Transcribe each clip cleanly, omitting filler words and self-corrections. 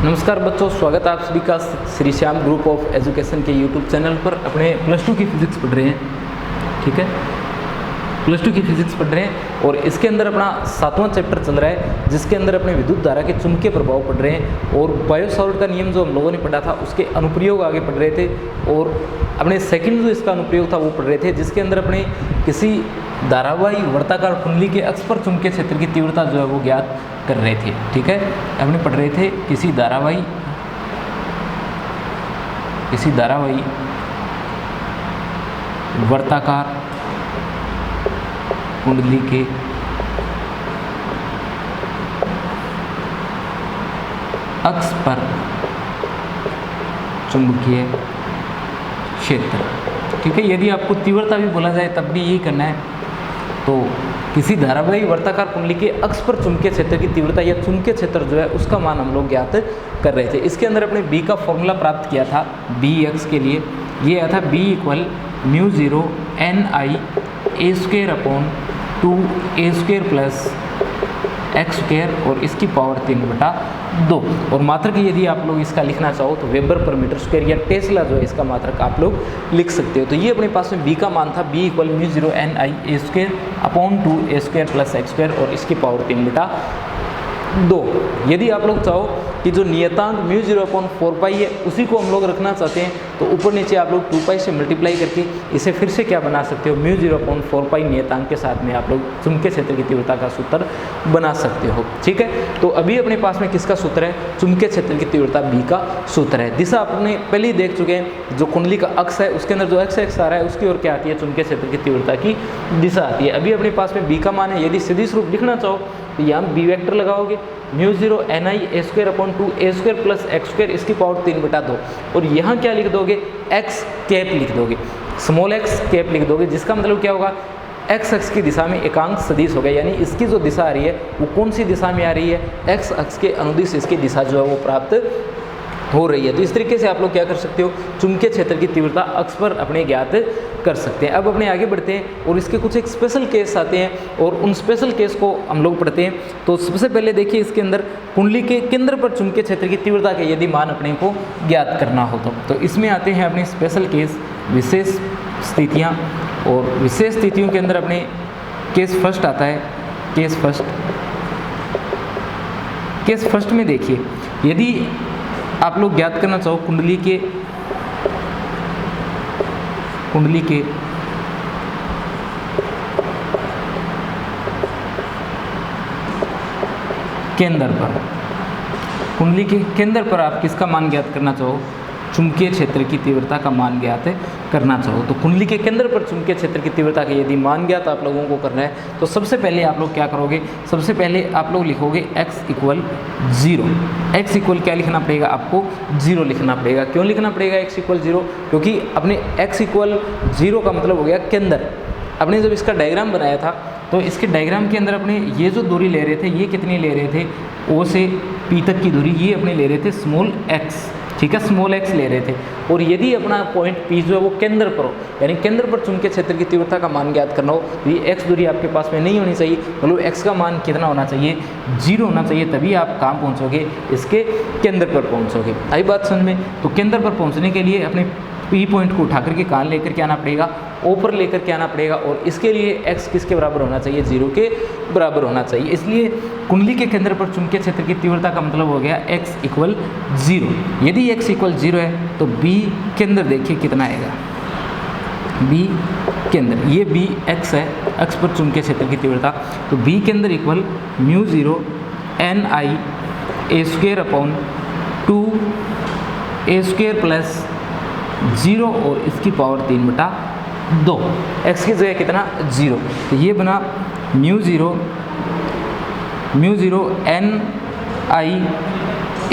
नमस्कार बच्चों, स्वागत है आप सभी का Shri Shyam group of education के यूट्यूब चैनल पर। अपने प्लस टू की फिजिक्स पढ़ रहे हैं, ठीक है। प्लस टू की फिजिक्स पढ़ रहे हैं और इसके अंदर अपना 7वां चैप्टर चल रहा है, जिसके अंदर अपने विद्युत धारा के चुंबकीय प्रभाव पढ़ रहे हैं। और बायो-सावर्ट का नियम जो हम लोगों ने पढ़ा था उसके अनुप्रयोग आगे पढ़ रहे थे और अपने सेकंड जो इसका अनुप्रयोग था वो पढ़ रहे थे, जिसके अंदर अपने किसी धारावाही वर्ताकार कुंडली के अक्ष पर चुंबकीय क्षेत्र की तीव्रता जो है वो ज्ञात कर रहे थे, ठीक है। हमने पढ़ रहे थे किसी धारावाही वर्ताकार कुंडली के अक्ष पर चुंबकीय क्षेत्र, ठीक है। यदि आपको तीव्रता भी बोला जाए तब भी यही करना है। तो किसी धारावाही वर्ताकार कुंडली के अक्ष पर चुंबकीय क्षेत्र की तीव्रता या चुंबकीय क्षेत्र जो है उसका मान हम लोग ज्ञात कर रहे थे। इसके अंदर अपने बी का फॉर्मूला प्राप्त किया था बी एक्स के लिए। ये आया था B equal mu zero N I A square upon 2a² plus X square और इसकी पावर 3/2। और मात्रक यदि आप लोग इसका लिखना चाहो तो वेबर पर मीटर स्क्वायर या टेस्ला जो है इसका मात्रक आप लोग लिख सकते हो। तो ये अपने पास में बी का मान था B equal mu zero N I A square upon 2a² plus X square और इसकी पावर 3/2। यदि आप लोग चाहो कि जो नियतांक म्यू ज़ीरो अपॉन 4 है उसी को हम लोग रखना चाहते हैं तो ऊपर नीचे आप लोग 2 से मल्टीप्लाई करके इसे फिर से क्या बना सकते हो, म्यू ज़ीरो अपॉन 4 नियतांक के साथ में आप लोग चुंबकीय क्षेत्र की तीव्रता का सूत्र बना सकते हो, ठीक है। तो अभी अपने पास में किसका सूत्र है, चुंबकीय क्षेत्र की तीव्रता बी का सूत्र है। दिशा अपने पहले ही देख चुके हैं, जो कुंडली का अक्ष है उसके अंदर जो एक्स आ रहा है उसकी ओर क्या आती है, चुंबकीय क्षेत्र की तीव्रता की दिशा आती है। अभी अपने पास में बी का मान है। यदि सदिश रूप लिखना चाहो तो यहाँ बी वेक्टर लगाओगे mu zero N I A square upon 2a² plus X square इसकी पावर 3/2 और यहाँ क्या लिख दोगे, एक्स कैप लिख दोगे, स्मॉल एक्स कैप लिख दोगे, जिसका मतलब क्या होगा, एक्स अक्ष की दिशा में एकांक सदिश होगा। यानी इसकी जो दिशा आ रही है वो कौन सी दिशा में आ रही है, एक्स अक्ष के अनुदिश इसकी दिशा जो है वो प्राप्त हो रही है। तो इस तरीके से आप लोग क्या कर सकते हो, चुंबकीय क्षेत्र की तीव्रता अक्ष पर अपने ज्ञात कर सकते हैं। अब अपने आगे बढ़ते हैं और इसके कुछ एक स्पेशल केस आते हैं और उन स्पेशल केस को हम लोग पढ़ते हैं। तो सबसे पहले देखिए, इसके अंदर कुंडली के केंद्र पर चुंबकीय क्षेत्र की तीव्रता के यदि मान अपने को ज्ञात करना हो तो इसमें आते हैं अपने स्पेशल केस, विशेष स्थितियाँ। और विशेष स्थितियों के अंदर अपने केस फर्स्ट आता है। केस फर्स्ट में देखिए, यदि आप लोग ज्ञात करना चाहो कुंडली के केंद्र पर आप किसका मान ज्ञात करना चाहो, चुंबकीय क्षेत्र की तीव्रता का मान ज्ञात करना चाहो तो कुंडली के केंद्र पर चुंबकीय क्षेत्र की तीव्रता का यदि मान ज्ञात आप लोगों को करना है तो सबसे पहले आप लोग क्या करोगे, सबसे पहले आप लोग लिखोगे x इक्वल 0। x इक्वल क्या लिखना पड़ेगा, आपको 0 लिखना पड़ेगा। क्यों लिखना पड़ेगा x इक्वल 0, क्योंकि अपने x इक्वल 0 का मतलब हो गया केंद्र। अपने जब इसका डायग्राम बनाया था तो इसके डायग्राम के अंदर अपने ये जो दूरी ले रहे थे, ये कितनी ले रहे थे, O से P तक की दूरी ये अपने ले रहे थे स्मॉल x, ठीक है, स्मॉल x ले रहे थे। और यदि अपना पॉइंट P जो है वो केंद्र पर हो, यानी केंद्र पर चुंबकीय क्षेत्र की तीव्रता का मान ज्ञात करना हो तो ये x दूरी आपके पास में नहीं होनी चाहिए, मतलब x का मान कितना होना चाहिए, 0 होना चाहिए, तभी आप कहाँ पहुँचोगे, इसके केंद्र पर पहुँचोगे। आई बात समझ में। तो केंद्र पर पहुँचने के लिए अपने P पॉइंट को उठा करके कहाँ लेकर के आना पड़ेगा, O पर लेकर के आना पड़ेगा और इसके लिए x किसके बराबर होना चाहिए, 0 के बराबर होना चाहिए। इसलिए कुंडली के केंद्र पर चुंबकीय क्षेत्र की तीव्रता का मतलब हो गया x इक्वल 0। यदि x इक्वल 0 है तो B के अंदर देखिए कितना आएगा, B के अंदर ये B x है, अक्ष पर चुंबकीय क्षेत्र की तीव्रता, तो B के अंदर equal mu zero N I A square upon 2a² plus 0 और इसकी पावर 3/2। x की जगह कितना, 0, तो ये बना mu zero N I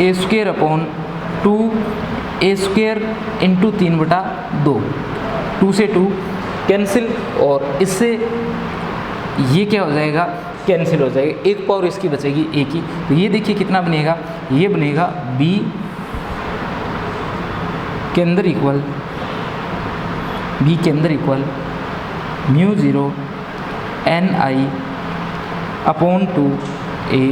A square upon 2a² into 3/2। 2 से 2 कैंसिल और इससे ये क्या हो जाएगा, कैंसिल हो जाएगा, एक पावर इसकी बचेगी एक ही। तो ये देखिए कितना बनेगा, ये बनेगा b के अंदर इक्वल म्यू ज़ीरो एन आई अपॉन 2a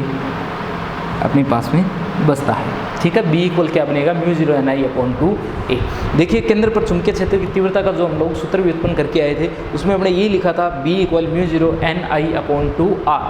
अपने पास में बचता है। ठीक है। बी इक्वल क्या बनेगा, μ0ni/2a। देखिए केंद्र पर चुंबकीय क्षेत्र की तीव्रता का जो हम लोग सूत्र व्युत्पन्न करके आए थे उसमें हमने ये लिखा था B इक्वल μ0ni/2r।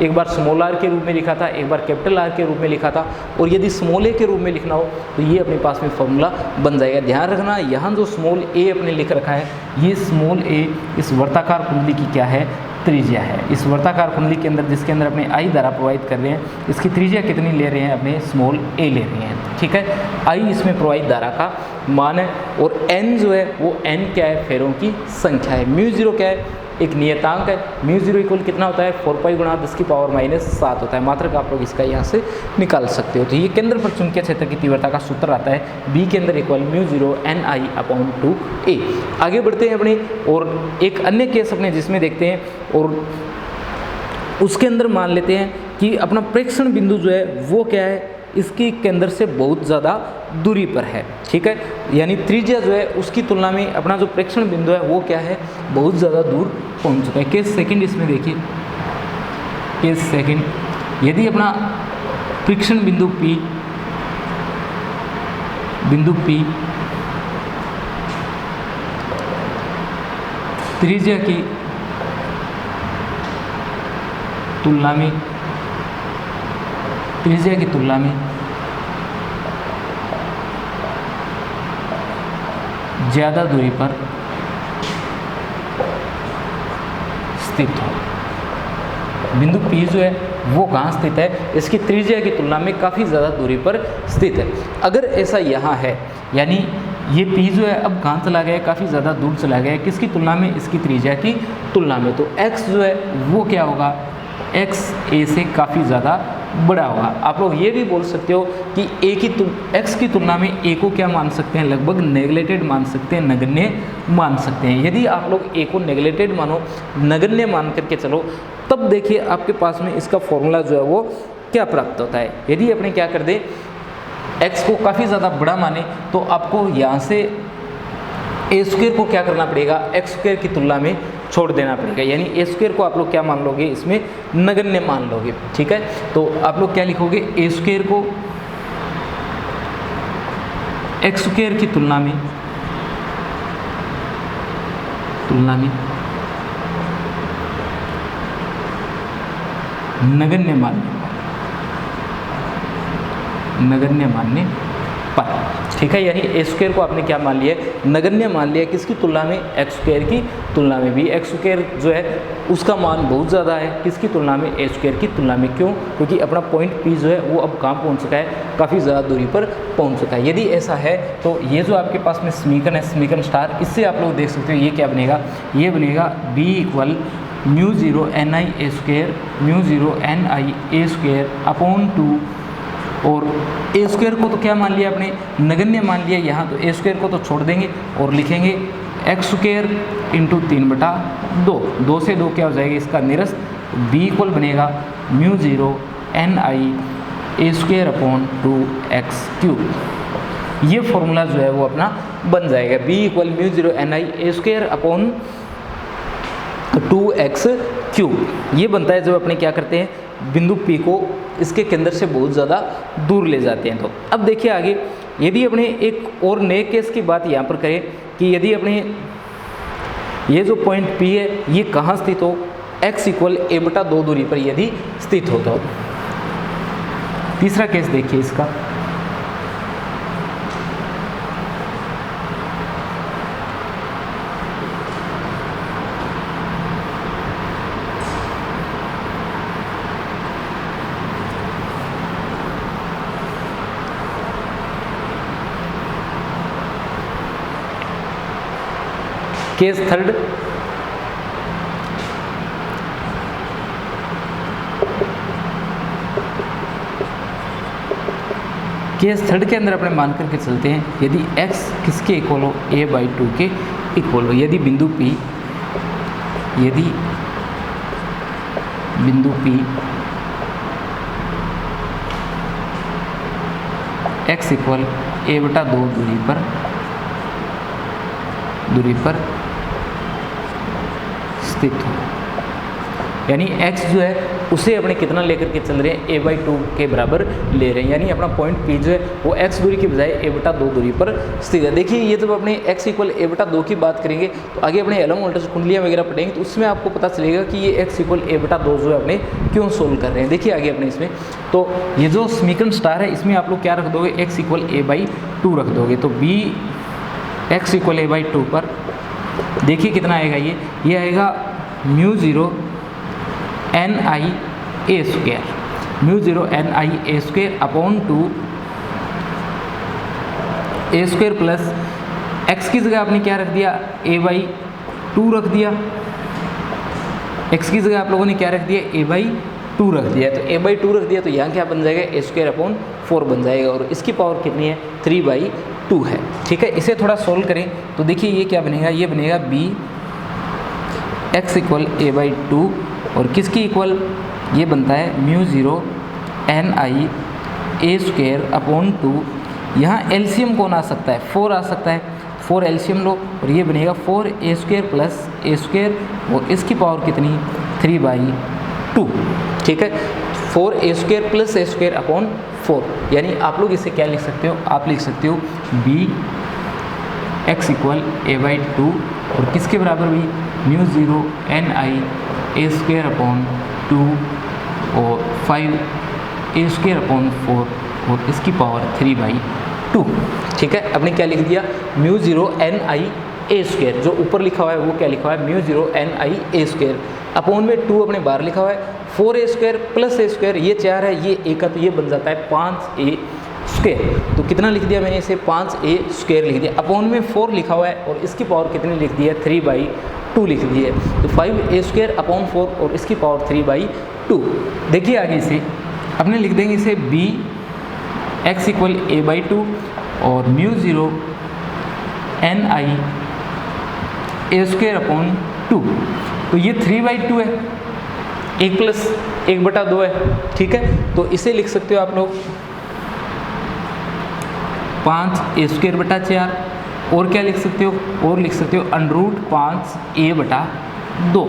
एक बार स्मॉल r के रूप में लिखा था, एक बार कैपिटल R के रूप में लिखा था, और यदि स्मॉल a के रूप में लिखना हो तो ये अपने पास में फॉर्मूला बन जाएगा। ध्यान रखना यहाँ जो स्मॉल a अपने लिख रखा है, ये स्मॉल a इस वर्ताकार कुंडली की क्या है, त्रिज्या है। इस वर्ताकार कुंडली के अंदर जिसके अंदर अपने I धारा प्रवाहित कर रहे हैं, इसकी त्रिज्या कितनी ले रहे हैं, अपने स्मॉल a ले रहे हैं, ठीक है। I इसमें प्रवाहित धारा का मान है, और n जो है वो n क्या है, फेरों की संख्या है। μ0 क्या है, एक नियतांक है। μ0 इक्वल कितना होता है, 4 पाई गुणा 10⁻⁷ होता है। मात्रक आप लोग इसका यहाँ से निकाल सकते हो। तो ये केंद्र पर चुंबकीय क्षेत्र की तीव्रता का सूत्र आता है, B के अंदर इक्वल μ0ni/2a। आगे बढ़ते हैं अपने, और एक अन्य केस अपने जिसमें देखते हैं, और उसके अंदर मान लेते हैं कि अपना प्रेक्षण बिंदु जो है वो क्या है, इसकी केंद्र से बहुत ज़्यादा दूरी पर है, ठीक है। यानी त्रिज्या जो है उसकी तुलना में अपना जो प्रेक्षण बिंदु है वो क्या है, बहुत ज़्यादा दूर पहुंच चुका है। केस सेकंड इसमें देखिए, केस सेकंड, यदि अपना प्रेक्षण बिंदु P त्रिज्या की तुलना में ज़्यादा दूरी पर स्थित हो। बिंदु P जो है वो कहाँ स्थित है, इसकी त्रिज्या की तुलना में काफ़ी ज़्यादा दूरी पर स्थित है। अगर ऐसा यहाँ है, यानी ये P जो है अब कहाँ चला गया है, काफ़ी ज़्यादा दूर चला गया है, किसकी तुलना में, इसकी त्रिज्या की तुलना में। तो x जो है वो क्या होगा, x a से काफ़ी ज़्यादा बड़ा होगा। आप लोग ये भी बोल सकते हो कि x की तुलना में a को क्या मान सकते हैं, लगभग नेग्लेक्टेड मान सकते हैं, नगण्य मान सकते हैं। यदि आप लोग a को नेग्लेक्टेड मानो, नगण्य मान करके चलो, तब देखिए आपके पास में इसका फॉर्मूला जो है वो क्या प्राप्त होता है। यदि अपने क्या कर दे, x को काफ़ी ज़्यादा बड़ा माने, तो आपको यहाँ से a² को क्या करना पड़ेगा, x² की तुलना में छोड़ देना पड़ेगा। यानी a² को आप लोग क्या मान लोगे, इसमें नगण्य मान लोगे, ठीक है। तो आप लोग क्या लिखोगे, a² को x² की तुलना में नगण्य मानने पर, ठीक है। यानी a² को आपने क्या मान लिया, नगण्य मान लिया, किसकी तुलना में, x² की तुलना में। भी x² जो है उसका मान बहुत ज़्यादा है, किसकी तुलना में, a² की तुलना में। क्यों, क्योंकि अपना पॉइंट P जो है वो अब कहाँ पहुँच चुका है, काफ़ी ज़्यादा दूरी पर पहुँच चुका है। यदि ऐसा है तो ये जो आपके पास में समीकरण है, समीकरण स्टार, इससे आप लोग देख सकते हो ये क्या बनेगा, ये बनेगा B इक्वल μ0ni/2 और a² को तो क्या मान लिया आपने, नगण्य मान लिया यहाँ, तो a² को तो छोड़ देंगे और लिखेंगे x² × 3/2। 2 से 2 क्या हो जाएगा, इसका निरस्त। b इक्वल बनेगा μ0ni/2x³। ये फॉर्मूला जो है वो अपना बन जाएगा, b इक्वल μ0ni/2x³। ये बनता है जब अपने क्या करते हैं, बिंदु P को इसके केंद्र से बहुत ज़्यादा दूर ले जाते हैं। तो अब देखिए आगे, यदि अपने एक और नए केस की बात यहाँ पर करें कि यदि अपने ये जो पॉइंट P है ये कहाँ स्थित हो, x इक्वल a/2 दूरी पर यदि स्थित हो। तो तीसरा केस देखिए इसका, केस थर्ड, केस थर्ड के अंदर अपने मान करके चलते हैं, यदि x किसके इक्वल हो, a/2 के इक्वल हो। यदि बिंदु P x इक्वल a/2 दूरी पर स्थित हो, यानी x जो है उसे अपने कितना लेकर के चल रहे हैं, a/2 के बराबर ले रहे हैं, यानी अपना पॉइंट P जो है वो x दूरी की बजाय a/2 दूरी पर स्थित है। देखिए ये जब अपने x = a/2 की बात करेंगे तो आगे अपने एलम वोल्टेज कुंडलियाँ वगैरह पढ़ेंगे तो उसमें आपको पता चलेगा कि ये x = a/2 जो है अपने क्यों सोल्व कर रहे हैं। देखिए आगे अपने इसमें तो ये जो समीकरण स्टार है इसमें आप लोग क्या रख दोगे, x = a/2 रख दोगे, तो b x = a/2 पर देखिए कितना आएगा, ये आएगा μ0 NiA², μ0 NiA² upon 2 a² plus x की जगह आपने क्या रख दिया, a/2 रख दिया, x की जगह आप लोगों ने क्या रख दिया, a/2 रख दिया, तो a/2 रख दिया तो यहाँ क्या बन जाएगा, a² अपॉन 4 बन जाएगा और इसकी पावर कितनी है, 3/2 है। ठीक है, इसे थोड़ा सोल्व करें तो देखिए ये क्या बनेगा, ये बनेगा b x = a/2 और किसकी इक्वल, ये बनता है μ0 NiA² अपॉन 2, यहाँ एलसीएम कौन आ सकता है, 4 आ सकता है, 4 एलसीएम लो और ये बनेगा 4a² प्लस a² और इसकी पावर कितनी, 3/2। ठीक है, 4a² प्लस a² अपॉन 4, यानी आप लोग इसे क्या लिख सकते हो, आप लिख सकते हो b x = a/2 और किसके बराबर भी, μ0 NiA² अपॉन 2 और 5a² अपॉन 4 और इसकी पावर 3/2। ठीक है, आपने क्या लिख दिया, μ0 NiA², जो ऊपर लिखा हुआ है वो क्या लिखा हुआ है, μ0 NiA² अपॉन में 2 अपने बाहर लिखा हुआ है, 4a² प्लस a², ये 4 है, ये 1 है तो ये बन जाता है 5a², तो कितना लिख दिया मैंने इसे, 5a² लिख दिया, अपॉन में 4 लिखा हुआ है और इसकी पावर कितनी लिख दी है, 3/2 लिख दी है, तो 5a² अपॉन 4 और इसकी पावर 3/2। देखिए आगे इसे अपने लिख देंगे इसे b x = a/2 और μ0 NiA² अपॉन 2, तो ये 3/2 है, 1 प्लस 1/2 है। ठीक है, तो इसे लिख सकते हो आप लोग 5a²/4 और क्या लिख सकते हो, और लिख सकते हो √5a/2,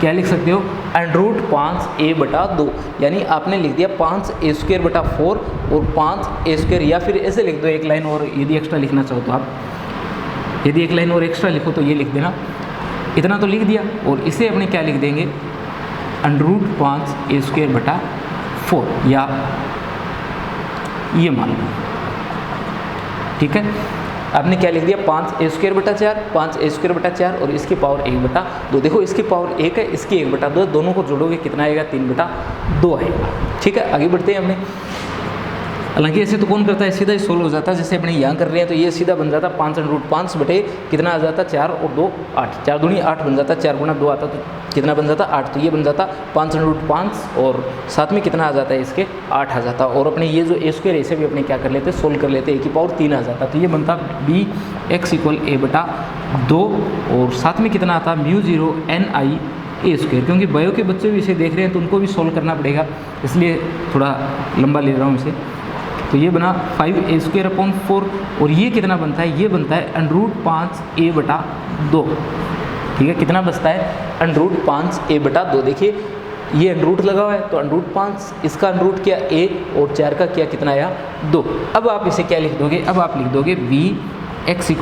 क्या लिख सकते हो, √5a/2, यानी आपने लिख दिया 5a²/4 और 5a², या फिर ऐसे लिख दो एक लाइन और, यदि एक्स्ट्रा लिखना चाहो तो आप, यदि एक लाइन और एक्स्ट्रा लिखो तो ये लिख देना, इतना तो लिख दिया और इसे अपने क्या लिख देंगे, √5a²/4 या ये मान लो। ठीक है, आपने क्या लिख दिया, 5a²/4, 5a²/4 और इसकी पावर 1/2, देखो इसकी पावर 1 है, इसकी 1/2, दोनों को जोड़ोगे कितना आएगा, 3/2 आएगा। ठीक है, आगे बढ़ते हैं हमने, हालांकि ऐसे तो कौन करता है, सीधा ही सोल्व हो जाता है, जैसे अपने यहाँ कर रहे हैं तो ये सीधा बन जाता 5√5 बटे कितना आ जाता, 4 और 2 8, 4 दूनी 8 बन जाता, 4 गुना 2 आता तो कितना बन जाता, 8, तो ये बन जाता 5√5 और साथ में कितना आ जाता है इसके, 8 आ जाता, और अपने ये जो a² ऐसे भी अपने क्या कर लेते, सोल्व कर लेते, a की पावर 3 आ जाता, तो ये बनता b x = a/2 और साथ में कितना आता, μ0 NiA², क्योंकि बायो के बच्चे भी इसे देख रहे हैं तो उनको भी सोल्व करना पड़ेगा, इसलिए थोड़ा लंबा ले रहा हूँ इसे, तो ये बना 5a² अपॉन 4 और ये कितना बनता है, ये बनता है √5a/2। ठीक है, कितना बचता है, √5a/2, देखिए ये √ लगा हुआ है तो √5, इसका √ किया a और 4 का किया कितना आया, 2। अब आप इसे क्या लिख दोगे, अब आप लिख दोगे b x =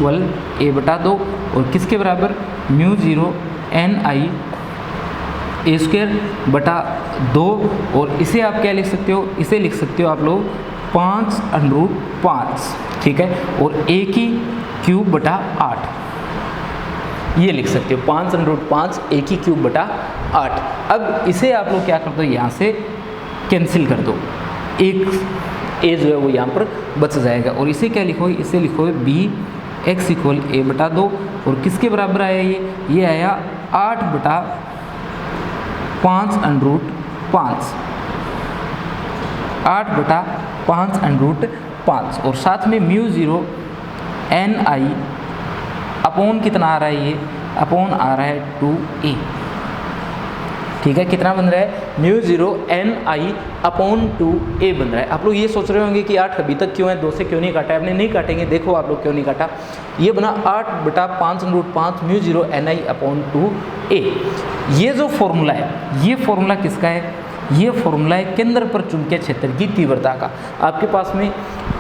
a/2 और किसके बराबर, μ0 NiA²/2 और इसे आप क्या लिख सकते हो, इसे लिख सकते हो आप लोग 5√5। ठीक है, और a³/8 ये लिख सकते हो, 5√5 a³/8। अब इसे आप लोग क्या कर दो, यहाँ से कैंसिल कर दो, एक a जो है वो यहाँ पर बच जाएगा और इसे क्या लिखोगे, इसे लिखोगे b x = a/2 और किसके बराबर आया, ये आया 8/5√5, 8/5√5 और साथ में μ0 Ni अपॉन कितना आ रहा है, ये अपॉन आ रहा है 2a। ठीक है, कितना बन रहा है, म्यू 0 NI अपॉन 2a बन रहा है। आप लोग ये सोच रहे होंगे कि 8 अभी तक क्यों है, 2 से क्यों नहीं काटा है, आपने नहीं काटेंगे, देखो आप लोग क्यों नहीं काटा। ये बना 8/5√5 म्यू 0 NI अपॉन 2a। ये जो फॉर्मूला है, ये फॉर्मूला किसका है, ये फॉर्मूला है केंद्र पर चुंबकीय क्षेत्र की तीव्रता का। आपके पास में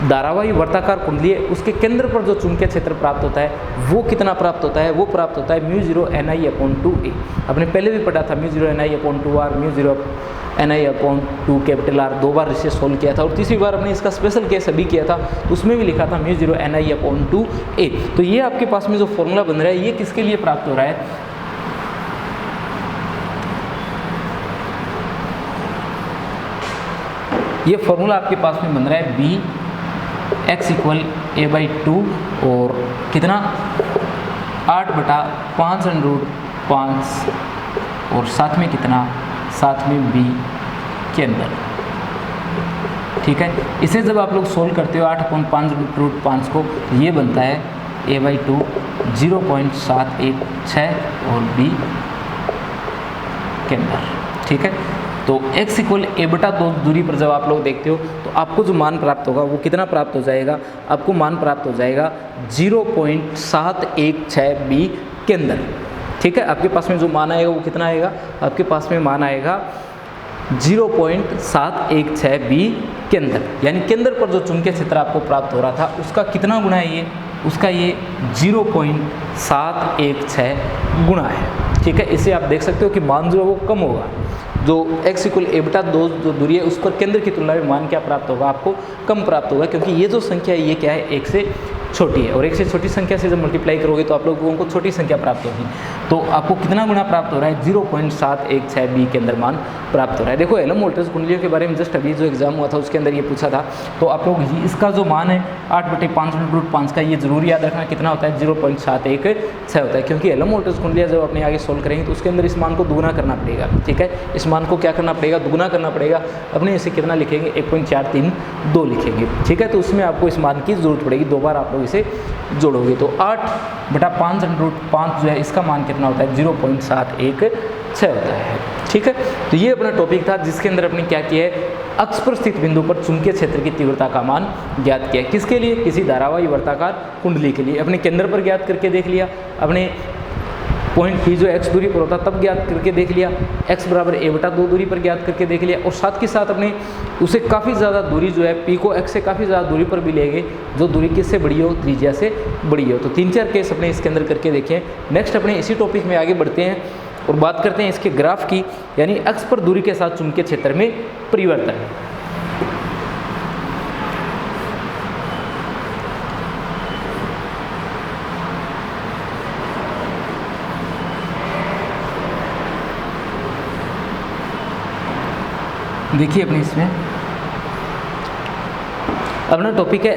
धारावाही वर्ताकार कुंडली है, उसके केंद्र पर जो चुंबकीय क्षेत्र प्राप्त होता है वो कितना प्राप्त होता है, वो प्राप्त होता है म्यू 0 NI अपॉन 2a। आपने पहले भी पढ़ा था mu 0 NI upon 2r, mu 0 NI upon 2 capital R, 2 बार इसे सोल्व किया था और तीसरी बार हमने इसका स्पेशल केस अभी किया था, उसमें भी लिखा था म्यू 0 NI अपॉन 2a। तो ये आपके पास में जो फॉर्मूला बन रहा है ये किसके लिए प्राप्त हो रहा है, ये फॉर्मूला आपके पास में बन रहा है बी x इक्वल a/2 और कितना 8/5√5 और साथ में कितना, साथ में b के अंदर। ठीक है, इसे जब आप लोग सोल्व करते हो 8/5√5 को, ये बनता है a/2 0.716 और b के अंदर। ठीक है, तो x इक्वल a/2 दूरी पर जब आप लोग देखते हो तो आपको जो मान प्राप्त होगा वो कितना प्राप्त हो जाएगा, आपको मान प्राप्त हो जाएगा 0.716 b के अंदर। ठीक है, आपके पास में जो मान आएगा वो कितना आएगा, आपके पास में मान आएगा 0.716 b के अंदर, यानी केंद्र पर जो चुंबकीय क्षेत्र आपको प्राप्त हो रहा था उसका कितना गुना है, ये उसका ये 0.716 गुना है। ठीक है, इसे आप देख सकते हो कि मान जो है वो कम होगा, जो x इक्वल a/2 जो दूरी है उस पर केंद्र की तुलना में मान क्या प्राप्त होगा, आपको कम प्राप्त होगा, क्योंकि ये जो संख्या है ये क्या है, 1 से छोटी है और 1 से छोटी संख्या से जब मल्टीप्लाई करोगे तो आप लोगों को छोटी संख्या प्राप्त होगी। तो आपको कितना गुना प्राप्त हो रहा है, 0.716 b के अंदर मान प्राप्त हो रहा है। देखो एलम वोल्टेज कुंडलियों के बारे में जस्ट अभी जो एग्जाम हुआ था उसके अंदर ये पूछा था, तो आप लोग इसका जो मान है 8/5√5 का ये जरूर याद रखना कितना होता है, 0.716 होता है, क्योंकि एलम वोल्टेज कुंडलियाँ जब अपने आगे सोल्व करेंगे तो उसके अंदर इस मान को दुगुना करना पड़ेगा। ठीक है, इस मान को क्या करना पड़ेगा, दुगुना करना पड़ेगा। अपने इसे कितना लिखेंगे, 1.432 लिखेंगे। ठीक है, तो उसमें आपको इस मान की जरूरत पड़ेगी, 2 बार आप लोग इसे जोड़ोगे तो 8/5√5 जो है इसका मान कितना होता है, 0.716 होता है। ठीक है, तो ये अपना टॉपिक था जिसके अंदर अपने क्या किया है, अक्ष पर स्थित बिंदु पर चुंबकीय क्षेत्र की तीव्रता का मान ज्ञात किया है। किसके लिए, किसी धारावाही वर्ताकार कुंडली के लिए। अपने केंद्र पर ज्ञात करके देख लिया, अपने पॉइंट P जो x दूरी पर होता तब ज्ञात करके देख लिया, x बराबर a/2 दूरी पर ज्ञात करके देख लिया, और साथ के साथ अपने उसे काफ़ी ज़्यादा दूरी जो है P को x से काफ़ी ज़्यादा दूरी पर भी लेंगे, जो दूरी किससे बड़ी हो, त्रिज्या से बड़ी हो। तो 3-4 केस अपने इसके अंदर करके देखें। नेक्स्ट अपने इसी टॉपिक में आगे बढ़ते हैं और बात करते हैं इसके ग्राफ की, यानी अक्ष पर दूरी के साथ चुंबकीय क्षेत्र में परिवर्तन। देखिए अपने इसमें अपना टॉपिक है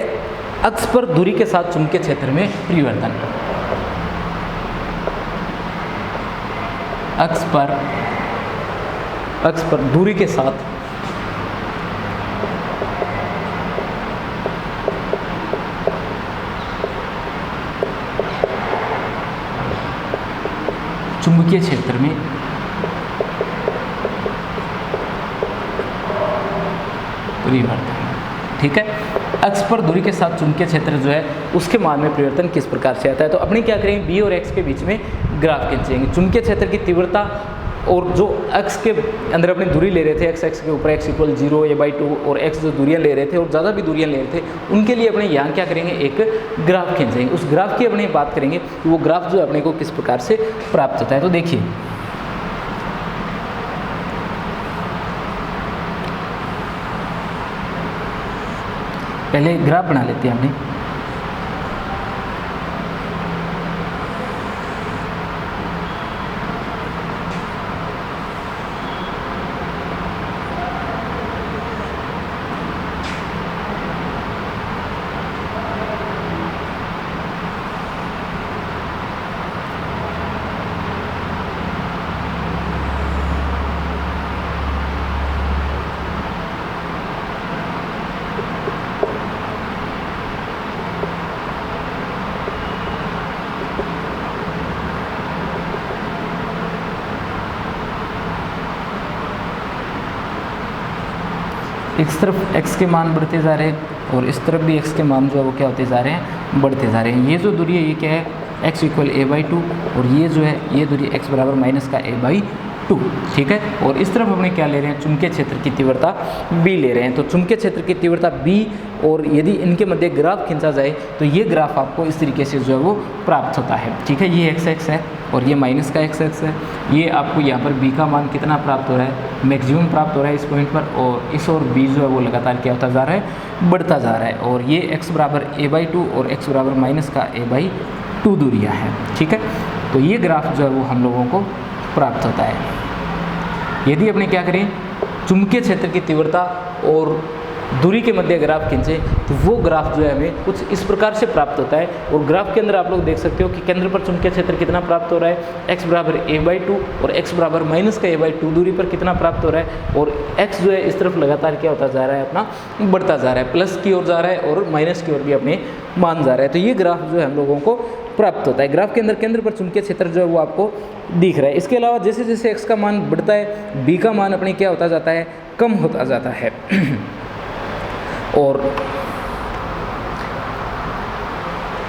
अक्ष पर दूरी के साथ चुंबकीय क्षेत्र में परिवर्तन। अक्ष पर दूरी के साथ चुंबकीय क्षेत्र में परिवर्तन। ठीक है, अक्ष पर दूरी के साथ चुंबकीय क्षेत्र जो है उसके मान में परिवर्तन किस प्रकार से आता है। तो अपने क्या करेंगे, बी और एक्स के बीच में ग्राफ खींचेंगे। चुंबकीय क्षेत्र की तीव्रता और जो अक्ष के अंदर अपनी दूरी ले रहे थे, एक्स के ऊपर x इक्वल 0 a/2 और x जो दूरियां ले रहे थे और ज़्यादा भी दूरियां ले रहे थे, उनके लिए अपने यहाँ क्या करेंगे, एक ग्राफ खींचेंगे। उस ग्राफ की अपने बात करेंगे कि वो ग्राफ जो अपने को किस प्रकार से प्राप्त होता है। तो देखिए पहले ग्राफ बना लेते हैं हमने। इस तरफ x के मान बढ़ते जा रहे हैं और इस तरफ भी x के मान जो है वो क्या होते जा रहे हैं, बढ़ते जा रहे हैं। ये जो दूरी है ये क्या है, x इक्वल a/2 और ये जो है ये दूरी x बराबर माइनस का a/2, ठीक है। और इस तरफ हमने क्या ले रहे हैं, चुंबकीय क्षेत्र की तीव्रता b ले रहे हैं। तो चुंबकीय क्षेत्र की तीव्रता b और यदि इनके मध्य ग्राफ खींचा जाए तो ये ग्राफ आपको इस तरीके से जो है वो प्राप्त होता है, ठीक है। ये x है और ये माइनस का x है। ये आपको यहाँ पर b का मान कितना प्राप्त हो रहा है, मैक्सिमम प्राप्त हो रहा है इस पॉइंट पर, और इस और b जो है वो लगातार क्या होता जा रहा है, बढ़ता जा रहा है। और ये x बराबर a/2 और x बराबर माइनस का a/2 दूरियाँ हैं, ठीक है। तो ये ग्राफ जो है वो हम लोगों को प्राप्त होता है। यदि अपने क्या करें, चुंबकीय क्षेत्र की तीव्रता और दूरी के मध्य ग्राफ खींचे तो वो ग्राफ जो है हमें कुछ इस प्रकार से प्राप्त होता है। और ग्राफ के अंदर आप लोग देख सकते हो कि केंद्र पर चुंबकीय क्षेत्र कितना प्राप्त हो रहा है, x बराबर a/2 और x बराबर माइनस का a/2 दूरी पर कितना प्राप्त हो रहा है, और x जो है इस तरफ लगातार क्या होता जा रहा है, अपना बढ़ता जा रहा है, प्लस की ओर जा रहा है और माइनस की ओर भी अपने मान जा रहा है। तो ये ग्राफ जो है हम लोगों को प्राप्त होता है। ग्राफ के अंदर केंद्र पर चुंबकीय क्षेत्र जो है वो आपको दिख रहा है। इसके अलावा जैसे जैसे x का मान बढ़ता है b का मान अपने क्या होता जाता है, कम होता जाता है। और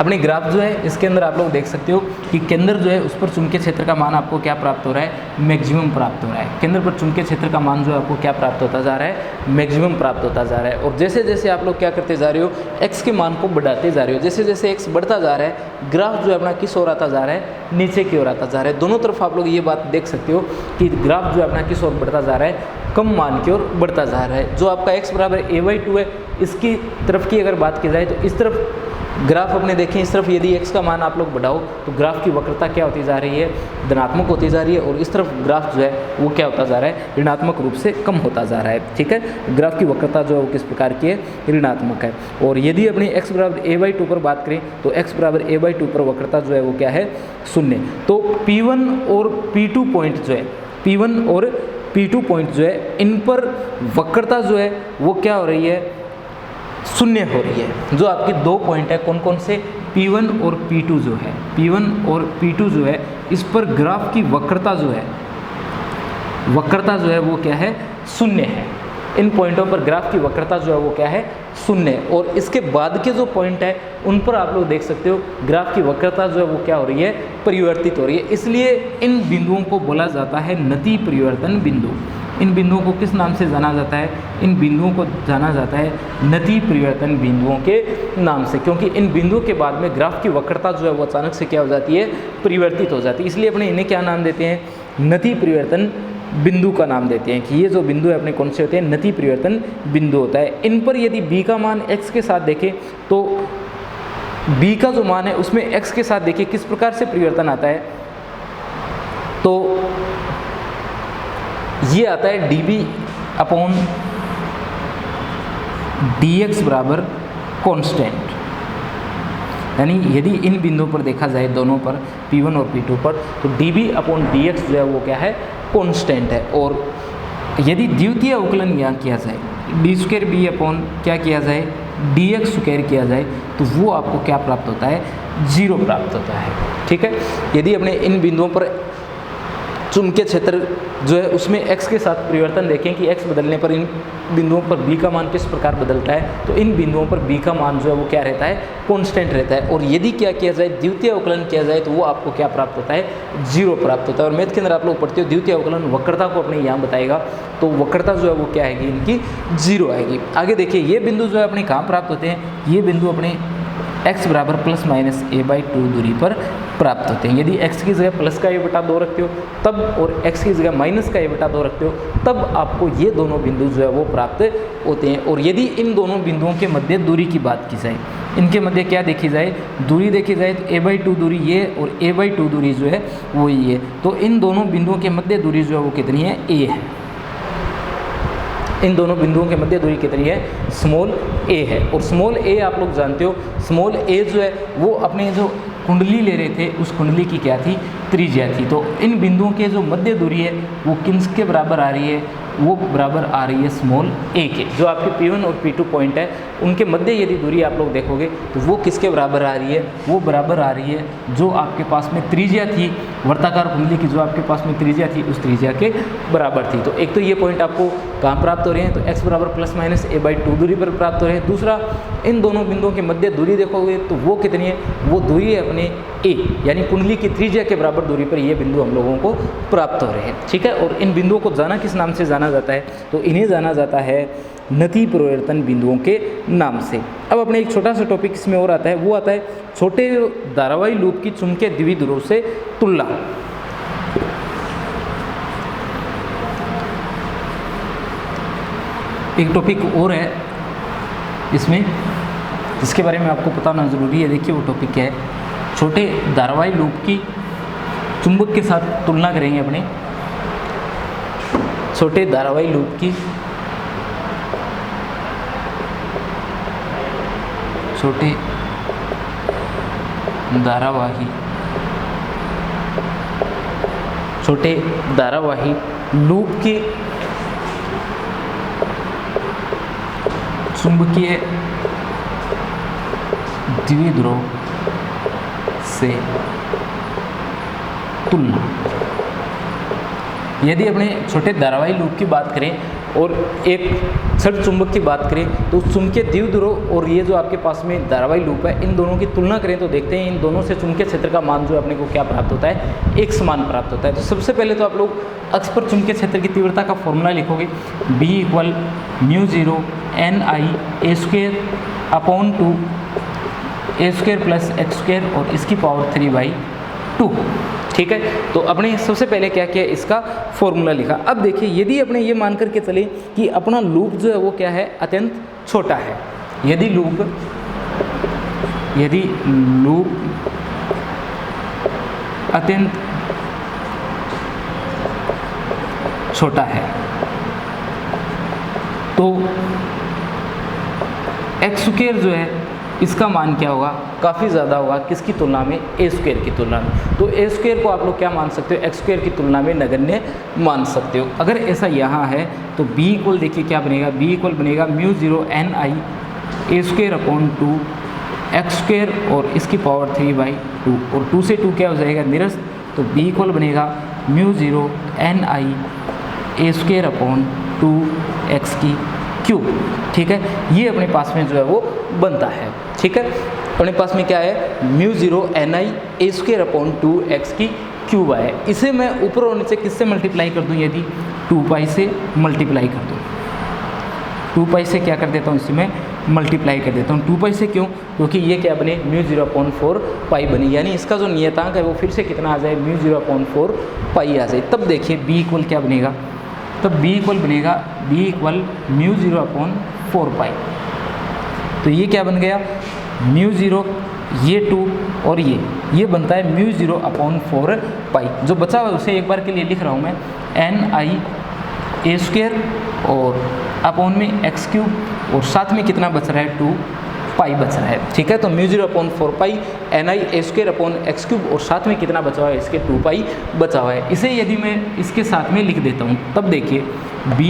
अपने ग्राफ जो है इसके अंदर आप लोग देख सकते हो कि केंद्र जो है उस पर चुंबकीय क्षेत्र का मान आपको क्या प्राप्त हो रहा है, मैक्सिमम प्राप्त हो रहा है। केंद्र पर चुंबकीय क्षेत्र का मान जो है आपको क्या प्राप्त होता जा रहा है, मैक्सिमम प्राप्त होता जा रहा है। और जैसे जैसे आप लोग क्या करते जा रहे हो, x के मान को बढ़ाते जा रहे हो, जैसे जैसे x बढ़ता जा रहा है ग्राफ जो है अपना किस ओर आता जा रहा है, नीचे की ओर आता जा रहा है। दोनों तरफ आप लोग ये बात देख सकते हो कि ग्राफ जो है अपना किस ओर बढ़ता जा रहा है, कम मान की ओर बढ़ता जा रहा है। जो आपका x बराबर a/2 है, इसकी तरफ की अगर बात की जाए तो इस तरफ ग्राफ अपने देखें, इस तरफ यदि x का मान आप लोग बढ़ाओ तो ग्राफ की वक्रता क्या होती जा रही है, धनात्मक होती जा रही है। और इस तरफ ग्राफ जो है वो क्या होता जा रहा है, ऋणात्मक रूप से कम होता जा रहा है, ठीक है। ग्राफ की वक्रता जो है वो किस प्रकार की है, ऋणात्मक है। और यदि अपने x बराबर a/2 पर बात करें तो x बराबर a/2 पर वक्रता जो है वो क्या है, 0। तो P1 और P2 पॉइंट जो है, P1 और P2 पॉइंट जो है, इन पर वक्रता जो है वो क्या हो रही है, 0 हो रही है। जो आपके दो पॉइंट है, कौन कौन से, P1 और P2 जो है, P1 और P2 जो है, इस पर ग्राफ की वक्रता जो है, वक्रता जो है वो क्या है, 0 है। इन पॉइंटों पर ग्राफ की वक्रता जो है वो क्या है, 0 है। और इसके बाद के जो पॉइंट है उन पर आप लोग देख सकते हो ग्राफ की वक्रता जो है वो क्या हो रही है, परिवर्तित हो रही है। इसलिए इन बिंदुओं को बोला जाता है नति परिवर्तन बिंदु। इन बिंदुओं को किस नाम से जाना जाता है, इन बिंदुओं को जाना जाता है नति परिवर्तन बिंदुओं के नाम से, क्योंकि इन बिंदुओं के बाद में ग्राफ की वक्रता जो है वो अचानक से क्या हो जाती है, परिवर्तित हो जाती है। इसलिए अपने इन्हें क्या नाम देते हैं, नति परिवर्तन बिंदु का नाम देते हैं कि ये जो बिंदु है अपने कौन से होते हैं, नति परिवर्तन बिंदु होता है। इन पर यदि b का मान x के साथ देखें तो b का जो मान है उसमें x के साथ देखिए किस प्रकार से परिवर्तन आता है। तो ये आता है dB/dx बराबर कांस्टेंट। यानी यदि इन बिंदुओं पर देखा जाए, दोनों पर P1 और P2 पर, तो dB/dx जो है वो क्या है, कांस्टेंट है। और यदि द्वितीय अवकलन यहाँ किया जाए, d²b/ क्या किया जाए, dx² किया जाए, तो वो आपको क्या प्राप्त होता है, 0 प्राप्त होता है, ठीक है। यदि अपने इन बिंदुओं पर चुंबकीय क्षेत्र जो है उसमें x के साथ परिवर्तन देखें कि x बदलने पर इन बिंदुओं पर b का मान किस प्रकार बदलता है, तो इन बिंदुओं पर b का मान जो है वो क्या रहता है, कांस्टेंट रहता है। और यदि क्या किया जाए, द्वितीय अवकलन किया जाए, तो वो आपको क्या प्राप्त होता है, 0 प्राप्त होता है। और मैथ के अंदर आप लोग पढ़ते हो द्वितीय अवकलन वक्रता को अपने यहाँ बताएगा, तो वक्रता जो है वो क्या आएगी, इनकी 0 आएगी। आगे देखिए, ये बिंदु जो है अपने कहाँ प्राप्त होते हैं, ये बिंदु अपने x बराबर ± a/2 दूरी पर प्राप्त होते हैं। यदि x की जगह प्लस का a/2 रखते हो तब, और x की जगह माइनस का a/2 रखते हो तब आपको ये दोनों बिंदु जो है वो प्राप्त होते हैं। और यदि इन दोनों बिंदुओं के मध्य दूरी की बात की जाए, इनके मध्य क्या देखी जाए, दूरी देखी जाए, तो a/2 दूरी ये और a/2 दूरी जो है वो ये है। तो इन दोनों बिंदुओं के मध्य दूरी जो है वो कितनी है, a है। इन दोनों बिंदुओं के मध्य दूरी कितनी है, स्मॉल a है। और स्मॉल a आप लोग जानते हो, स्मॉल a जो है वो अपने जो कुंडली ले रहे थे उस कुंडली की क्या थी, त्रिज्या थी। तो इन बिंदुओं के जो मध्य दूरी है वो किसके बराबर आ रही है, वो बराबर आ रही है स्मॉल a के। जो आपके P1 और P2 पॉइंट है उनके मध्य यदि दूरी आप लोग देखोगे तो वो किसके बराबर आ रही है, वो बराबर आ रही है जो आपके पास में त्रिज्या थी वर्ताकार कुंडली की, जो आपके पास में त्रिज्या थी उस त्रिज्या के बराबर थी। तो एक तो ये पॉइंट आपको कहाँ प्राप्त हो रहे हैं, तो x बराबर ±a/2 दूरी पर प्राप्त हो रहे हैं। दूसरा, इन दोनों बिंदुओं के मध्य दूरी देखोगे तो वो कितनी है, वो दूरी है अपने a, यानी कुंडली की त्रिज्या के बराबर दूरी पर ये बिंदु हम लोगों को प्राप्त हो रहे हैं। ठीक है, और इन बिंदुओं को जाना किस नाम से जाना जाता है, तो इन्हें जाना जाता है नति परिवर्तन बिंदुओं के नाम से। अब अपने एक छोटा सा टॉपिक इसमें और आता है, वो आता है छोटे धारावाही लूप की चुंबकीय द्विध्रुव से तुलना। एक टॉपिक और है इसमें जिसके बारे में आपको पता होना जरूरी है। देखिए वो टॉपिक क्या है, छोटे धारावाही लूप की चुंबक के साथ तुलना करेंगे अपने छोटे धारावाही लूप की छोटे धारावाही लूप की चुंबकीय द्विध्रुव से तुलना। यदि अपने छोटे धारावाही लूप की बात करें और एक छड़ चुंबक की बात करें तो उस चुंबकीय द्विध्रुव और ये जो आपके पास में धारावाही लूप है, इन दोनों की तुलना करें तो देखते हैं इन दोनों से चुंबकीय क्षेत्र का मान जो अपने को क्या प्राप्त होता है, एक समान प्राप्त होता है। तो सबसे पहले तो आप लोग अक्ष पर चुंबकीय क्षेत्र की तीव्रता का फॉर्मूला लिखोगे, B = μ0 NiA² upon 2 A² + x² और इसकी पावर 3/2। ठीक है, तो अपने सबसे पहले क्या किया, इसका फॉर्मूला लिखा। अब देखिए यदि अपने ये मान करके चले कि अपना लूप जो है वो क्या है, अत्यंत छोटा है। यदि लूप अत्यंत छोटा है तो x² जो है इसका मान क्या होगा, काफ़ी ज़्यादा होगा किसकी तुलना में, A² की तुलना में। तो A² को आप लोग क्या मान सकते हो, x² की तुलना में नगण्य मान सकते हो। अगर ऐसा यहाँ है तो B देखिए क्या बनेगा, B बनेगा μ0 NiA² अपॉन 2 x² और इसकी पावर 3/2 और 2 से 2 क्या हो जाएगा, निरस्त। तो B बनेगा μ0 NiA² अपॉन 2x³। ठीक है, ये अपने पास में जो है वो बनता है। ठीक है, अपने पास में क्या है, μ0 NiA² अपॉन 2x³ है। इसे मैं ऊपर और नीचे किससे मल्टीप्लाई कर दूं, यदि 2π से मल्टीप्लाई कर दूं, 2π से क्या कर देता हूं, इसे मैं मल्टीप्लाई कर देता हूं। 2π से क्यों, क्योंकि ये क्या बने, μ0/4π बनी, यानी इसका जो नियतांक है वो फिर से कितना आ जाए, μ0/4π आ जाए। तब देखिए B क्या बनेगा, तब B बनेगा B μ0/4π। तो ये क्या बन गया, μ0, ये 2 और ये बनता है μ0/4π। जो बचा हुआ उसे एक बार के लिए लिख रहा हूँ मैं, NiA² और अपॉन में x³ और साथ में कितना बच रहा है, 2π बच रहा है। ठीक है, तो μ0/4π NiA² अपॉन x³ और साथ में कितना बचा हुआ है, इसके 2π बचा हुआ है। इसे यदि मैं इसके साथ में लिख देता हूँ तब देखिए B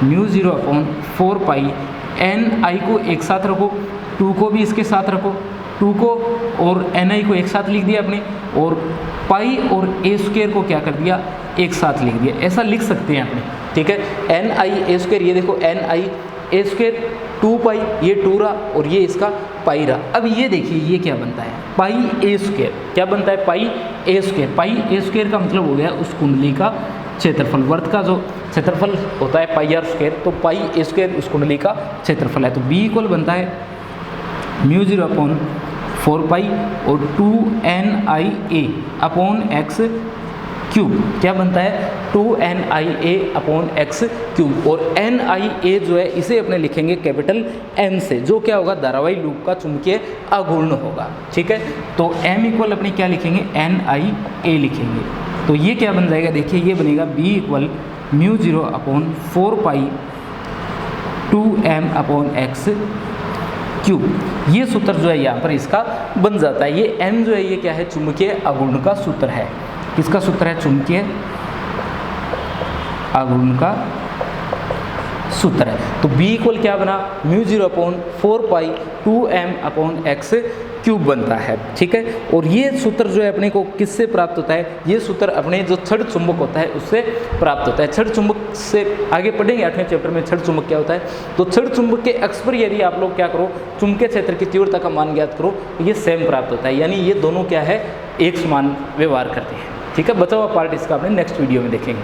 μ0/4π Ni को एक साथ रखो, 2 को भी इसके साथ रखो, 2 को और Ni को एक साथ लिख दिया आपने, और पाई और A² को क्या कर दिया, एक साथ लिख दिया। ऐसा लिख सकते हैं आपने। ठीक है, NiA², ये देखो NiA² 2π, ये 2 रहा और ये इसका पाई रहा। अब ये देखिए ये क्या बनता है, πa²। क्या बनता है, πa²। πa² का मतलब हो गया उस कुंडली का क्षेत्रफल। वर्त का जो क्षेत्रफल होता है πr², तो πa² उस कुंडली का क्षेत्रफल है। तो B बनता है μ0/4π और 2NiA अपॉन x³। क्या बनता है, 2NiA अपॉन x³ और NiA जो है इसे अपने लिखेंगे कैपिटल M से, जो क्या होगा, धारावाही लूप का चुंबकीय आघूर्ण होगा। ठीक है, तो M अपने क्या लिखेंगे, NiA लिखेंगे। तो ये क्या बन जाएगा, देखिए ये बनेगा B μ0/4π 2M अपॉन x³। ये सूत्र जो है यहाँ पर इसका बन जाता है। ये M जो है ये क्या है, चुंबकीय आघूर्ण का सूत्र है। किसका सूत्र है, चुंबकीय आघूर्ण का सूत्र है। तो B इक्वल क्या बना, μ0/4π2m/x क्यूब बनता है, ठीक है। और ये सूत्र जो है अपने को किससे प्राप्त होता है, ये सूत्र अपने जो छड़ चुंबक होता है उससे प्राप्त होता है। छड़ चुंबक से आगे पढ़ेंगे 8वें चैप्टर में छड़ चुंबक क्या होता है। तो छड़ चुंबक के अक्ष पर यदि आप लोग क्या करो, चुंबकीय क्षेत्र की तीव्रता का मान ज्ञात करो, तो ये सेम प्राप्त होता है, यानी ये दोनों क्या है, एक समान व्यवहार करते हैं, ठीक है। बचा हुआ पार्ट इसका अपने नेक्स्ट वीडियो में देखेंगे।